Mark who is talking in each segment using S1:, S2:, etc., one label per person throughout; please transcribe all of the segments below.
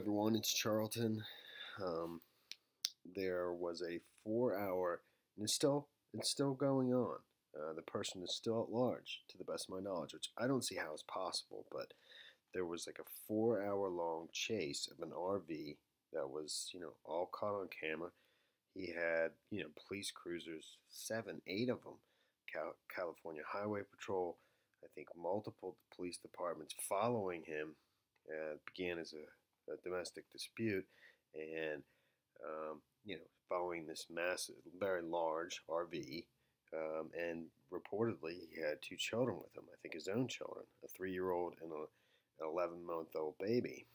S1: everyone, it's Charlton. There was a 4 hour, and it's still going on. The person is still at large, to the best of my knowledge, which I don't see how is possible. But there was like a 4 hour long chase of an RV that was, all caught on camera. He had, police cruisers, seven, eight of them, California Highway Patrol, I think multiple police departments following him. It began as a domestic dispute, and following this massive, very large RV, and reportedly he had two children with him. I think his own children, a 3-year-old and an 11-month-old baby,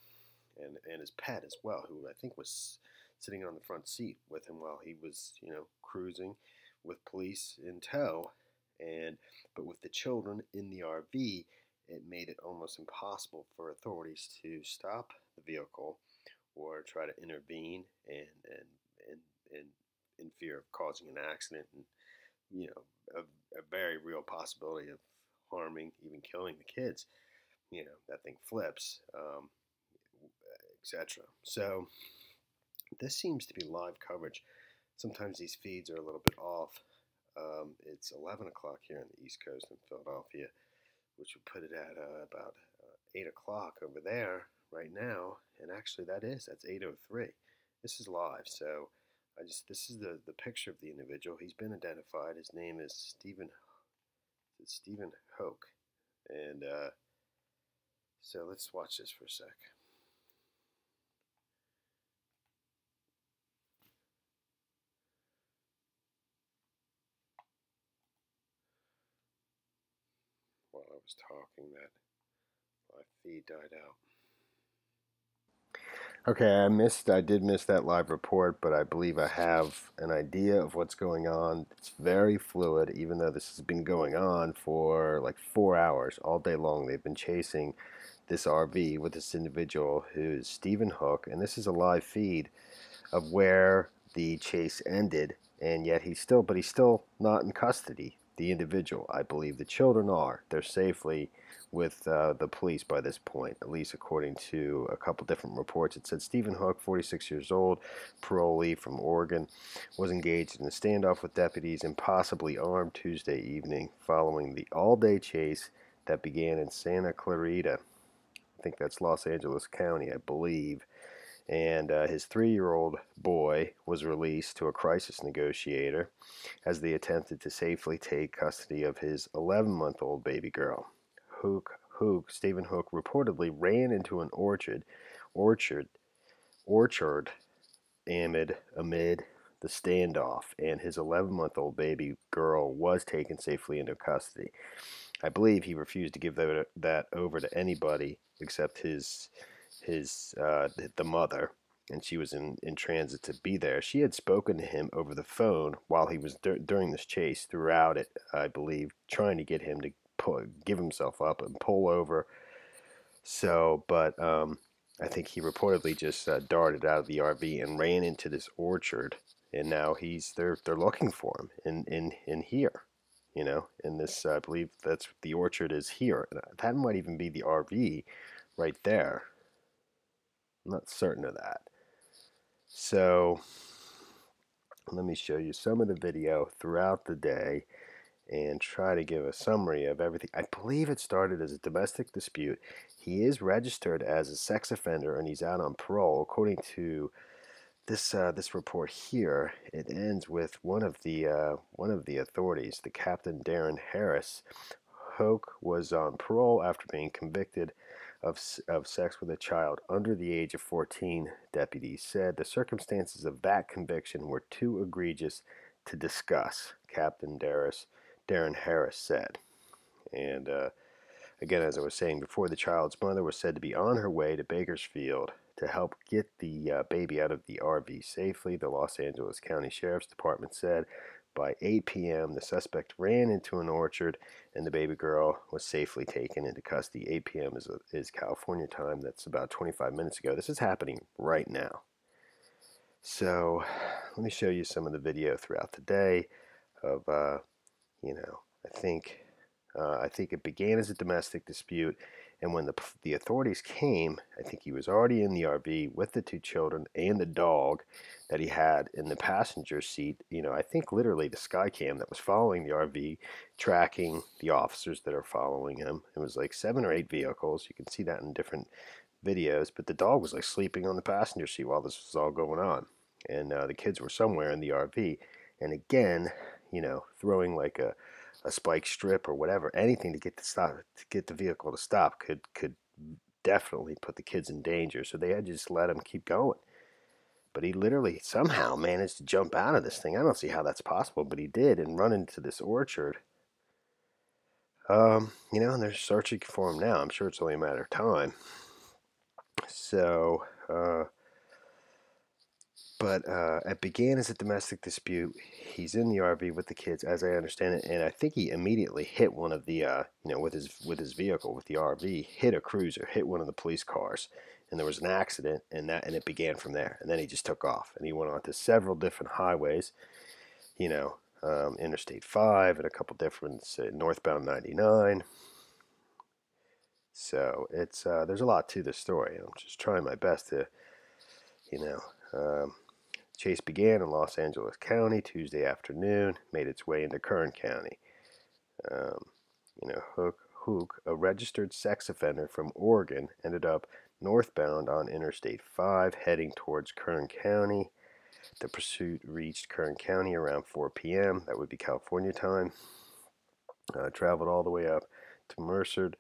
S1: and his pet as well, who I think was sitting on the front seat with him while he was, cruising with police in tow. But with the children in the RV, it made it almost impossible for authorities to stop the vehicle or try to intervene and in fear of causing an accident and a very real possibility of harming, even killing the kids. That thing flips, etc. So this seems to be live coverage. Sometimes these feeds are a little bit off. It's 11 o'clock here on the East Coast in Philadelphia, which would put it at about 8 o'clock over there right now. And actually that's 8:03. This is live, so this is the picture of the individual. He's been identified. His name is Stephen Houk. And so let's watch this for a sec. While I was talking, that live feed died out. Okay, I did miss that live report, but I believe I have an idea of what's going on. It's very fluid, even though this has been going on for like 4 hours, all day long. They've been chasing this RV with this individual who's Stephen Houk, and this is a live feed of where the chase ended, and yet he's still not in custody. The individual, I believe the children are. They're safely with the police by this point, at least according to a couple different reports. It said Stephen Houk, 46 years old, parolee from Oregon, was engaged in a standoff with deputies and possibly armed Tuesday evening following the all-day chase that began in Santa Clarita. I think that's Los Angeles County, I believe. And his 3-year-old boy was released to a crisis negotiator as they attempted to safely take custody of his 11-month-old baby girl. Stephen Houk reportedly ran into an orchard amid the standoff, and his 11-month-old baby girl was taken safely into custody. I believe he refused to give that over to anybody except the mother, and she was in transit to be there. She had spoken to him over the phone while he was during this chase throughout it, I believe, trying to get him to give himself up and pull over. So, but I think he reportedly just darted out of the RV and ran into this orchard, and now they're looking for him in here. In this, I believe that's the orchard is here. That might even be the RV right there. I'm not certain of that. So let me show you some of the video throughout the day and try to give a summary of everything. I believe it started as a domestic dispute. He is registered as a sex offender and he's out on parole. According to this report here, it ends with one of the authorities, the Captain Darren Harris. Houk was on parole after being convicted of sex with a child under the age of 14, deputies said. The circumstances of that conviction were too egregious to discuss, Captain Darren Harris said. And again, as I was saying before, the child's mother was said to be on her way to Bakersfield to help get the baby out of the RV safely, the Los Angeles County Sheriff's Department said. By 8 p.m., the suspect ran into an orchard, and the baby girl was safely taken into custody. 8 p.m. is California time. That's about 25 minutes ago. This is happening right now. So let me show you some of the video throughout the day of, I think it began as a domestic dispute, And when the authorities came, I think he was already in the RV with the 2 children and the dog that he had in the passenger seat. You know, I think literally the sky cam that was following the RV, tracking the officers that are following him. It was like 7 or 8 vehicles. You can see that in different videos. But the dog was like sleeping on the passenger seat while this was all going on. And the kids were somewhere in the RV. And again, you know, throwing like a spike strip or whatever, anything to get the vehicle to stop could definitely put the kids in danger. So they had to just let him keep going. But he literally somehow managed to jump out of this thing. I don't see how that's possible, but he did, and run into this orchard. You know, and they're searching for him now. I'm sure it's only a matter of time. So, but it began as a domestic dispute. He's in the RV with the kids, as I understand it, and I think he immediately hit one of the, you know, with his vehicle, with the RV, hit a cruiser, hit one of the police cars, and there was an accident, and it began from there. And then he just took off, and he went on to several different highways, you know, Interstate 5 and a couple different northbound 99. So it's there's a lot to this story. I'm just trying my best to, you know. Chase began in Los Angeles County Tuesday afternoon, made its way into Kern County. You know, Houk, a registered sex offender from Oregon, ended up northbound on Interstate 5, heading towards Kern County. The pursuit reached Kern County around 4 p.m. That would be California time. Traveled all the way up to Merced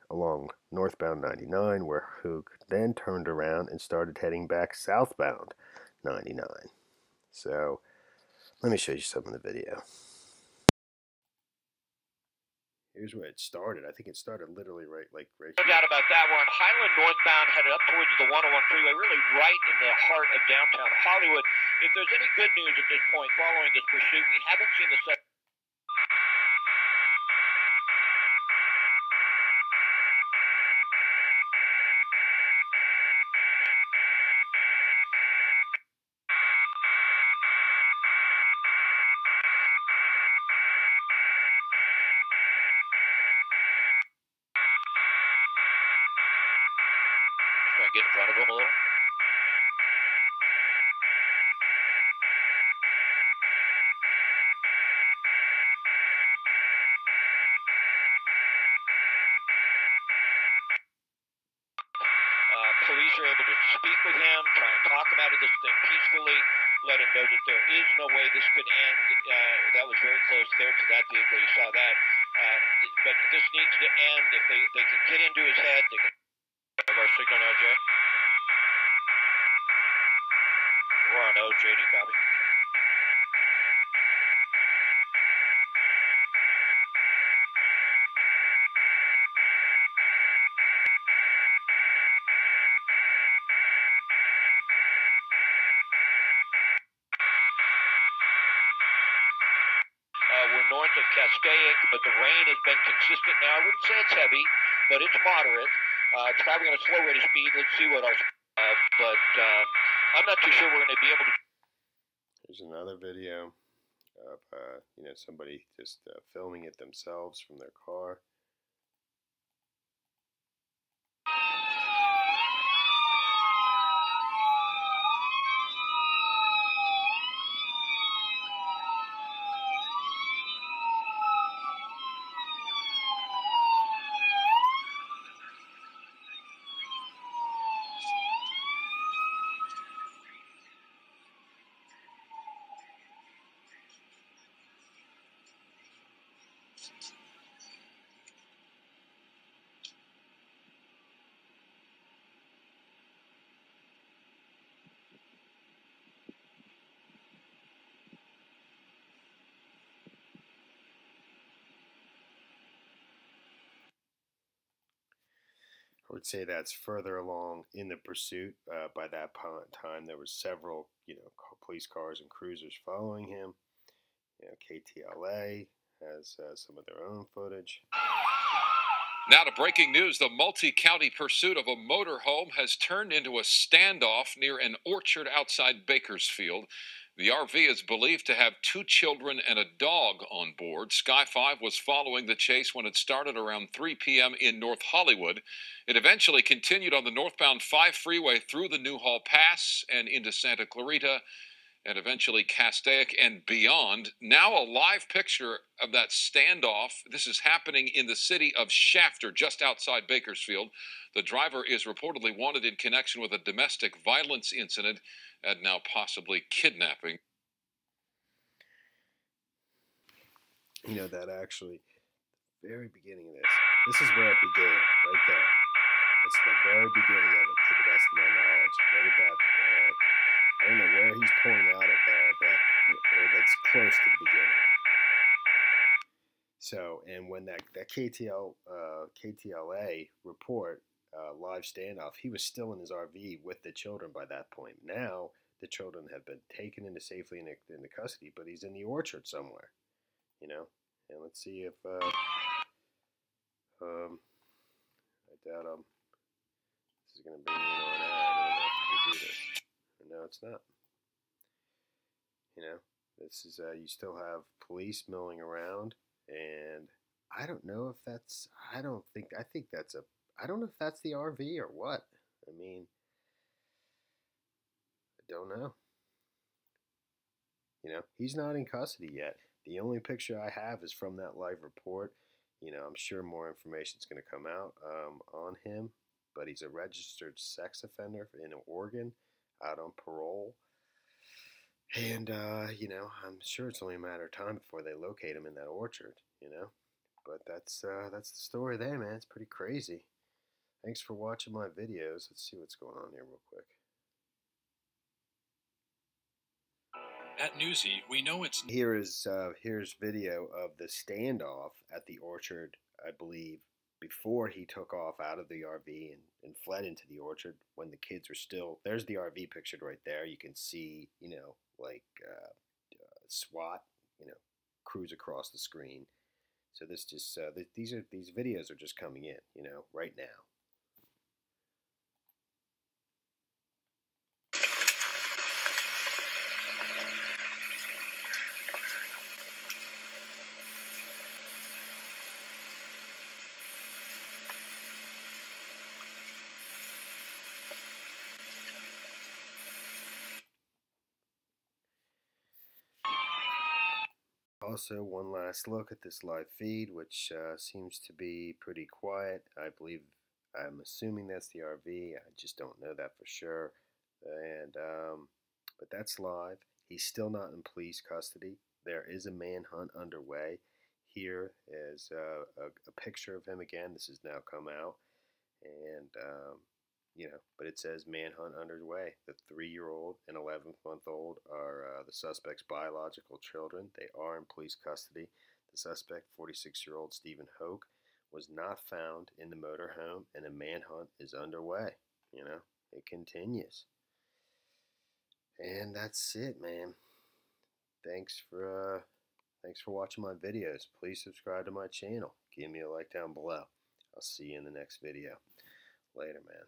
S1: along northbound 99, where Houk then turned around and started heading back southbound 99. So let me show you some of the video. Here's where it started. I think it started literally right here.
S2: No doubt about that. We're on Highland northbound, headed up towards the 101 freeway, really right in the heart of downtown Hollywood. If there's any good news at this point following this pursuit, we haven't seen the set. Try and get in front of him a little. Police are able to speak with him, try and talk him out of this thing peacefully, let him know that there is no way this could end. That was very close there to that vehicle. You saw that. But this needs to end. If they can get into his head, they can have our signal now, Jay. We're on OJD, copy. We're north of Cascaic, but the rain has been consistent now. I wouldn't say it's heavy, but it's moderate. Traveling at a slow rate of speed. Let's see what our... I'm not too sure we're going to be able to...
S1: There's another video of, you know, somebody just filming it themselves from their car. I would say that's further along in the pursuit. By that time, there were several, you know, police cars and cruisers following him. You know, KTLA has some of their own footage.
S3: Now to breaking news. The multi-county pursuit of a motorhome has turned into a standoff near an orchard outside Bakersfield. The RV is believed to have 2 children and a dog on board. Sky 5 was following the chase when it started around 3 p.m. in North Hollywood. It eventually continued on the northbound 5 freeway through the Newhall Pass and into Santa Clarita, and eventually Castaic and beyond. Now a live picture of that standoff. This is happening in the city of Shafter, just outside Bakersfield. The driver is reportedly wanted in connection with a domestic violence incident and now possibly kidnapping.
S1: You know, that actually, very beginning of this is where it began, right there. It's the very beginning of it, to the best of my knowledge. Right at that, I don't know where he's pulling out of there, but that's close to the beginning. So, and when that KTLA report, live standoff, he was still in his RV with the children by that point. Now, the children have been taken into safely into custody, but he's in the orchard somewhere, you know. And let's see if, I doubt this is going to bring me on ad. I don't know if we do this. No, it's not. You know, this is, you still have police milling around, and I don't know if that's, I don't know if that's the RV or what. I mean, I don't know. You know, he's not in custody yet. The only picture I have is from that live report. You know, I'm sure more information is going to come out on him, but he's a registered sex offender in Oregon, out on parole. And, you know, I'm sure it's only a matter of time before they locate him in that orchard, you know. But that's the story there, man. It's pretty crazy. Thanks for watching my videos. Let's see what's going on here real quick.
S4: At Newsy, we know it's...
S1: Here's video of the standoff at the orchard, I believe, before he took off out of the RV and fled into the orchard when the kids were still... There's the RV pictured right there. You can see, you know, like SWAT, you know, cruise across the screen. So this just, these videos are just coming in, you know, right now. Also, one last look at this live feed, which seems to be pretty quiet. I'm assuming that's the RV. I just don't know that for sure. And but that's live. He's still not in police custody. There is a manhunt underway. Here is a picture of him again. This has now come out, and you know, but it says manhunt underway. The 3-year-old and 11-month-old are the suspect's biological children. They are in police custody. The suspect, 46-year-old Stephen Houk, was not found in the motorhome, and a manhunt is underway. You know, it continues. And that's it, man. Thanks for watching my videos. Please subscribe to my channel. Give me a like down below. I'll see you in the next video. Later, man.